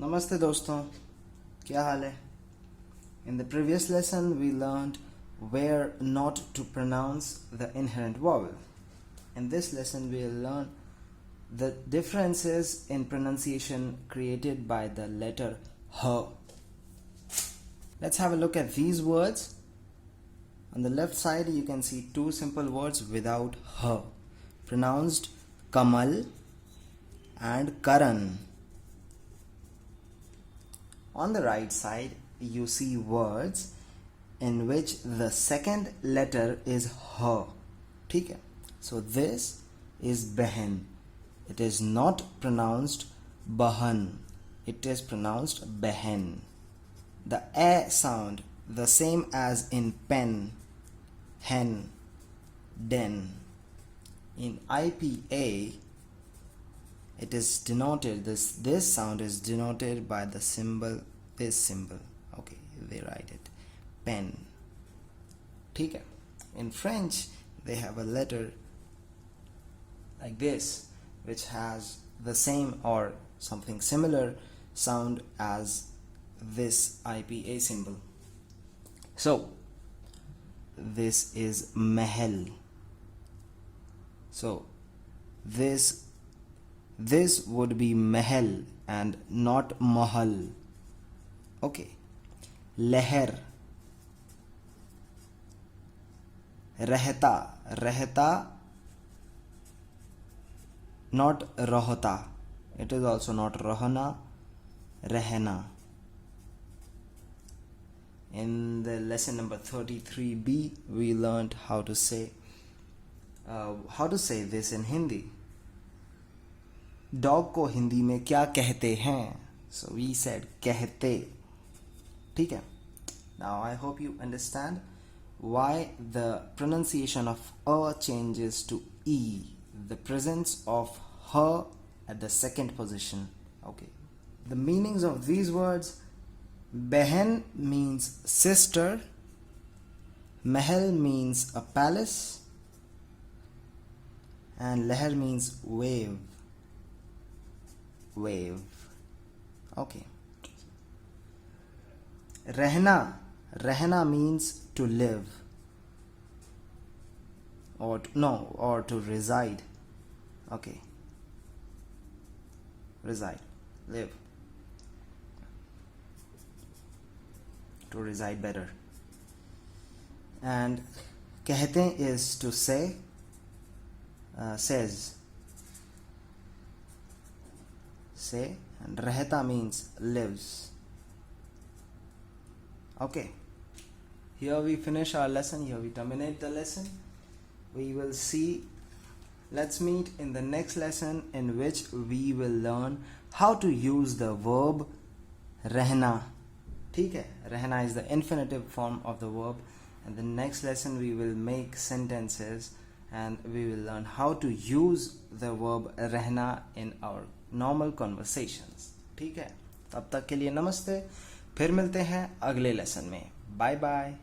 नमस्ते दोस्तों, क्या हाल है? In the previous lesson we learned where not to pronounce the inherent vowel. In this lesson we will learn the differences in pronunciation created by the letter H. Let's have a look at these words. On the left side you can see two simple words without H, pronounced Kamal and Karan. On the right side you see words in which the second letter is H. ठीक है? So this is Behan. It is not pronounced Bahan. It is pronounced Behan. The A sound, the same as in pen, hen, den. In IPA it is denoted, this sound is denoted by the symbol, this symbol. Okay, they write it pen. ठीक है? In French they have a letter like this which has the same or something similar sound as this IPA symbol. So this is mahal. So this would be mahal and not mahal. Okay. Leher, rehta, not rahota. It is also not rahana, rehna. In the lesson number 33B we learned how to say this in Hindi. Dog को हिंदी में क्या कहते हैं? So we said कहते. ठीक है? Now I hope you understand why the pronunciation of a changes to e, the presence of her at the second position. Okay. The meanings of these words: Behan means sister, Mahal means a palace, and Leher means wave. Wave. Okay. Rehna means to live or to reside. Okay. Reside, live, to reside better. And कहते is to say, says, say, and रहता means lives. Okay, here we finish our lesson, here we terminate the lesson. We will see, let's meet in the next lesson in which we will learn how to use the verb रहना. ठीक है? रहना is the infinitive form of the verb, and the next lesson we will make sentences and we will learn how to use the verb रहना in our normal conversations. ठीक है? तब तक के लिए नमस्ते, फिर मिलते हैं अगले लेसन में. Bye bye.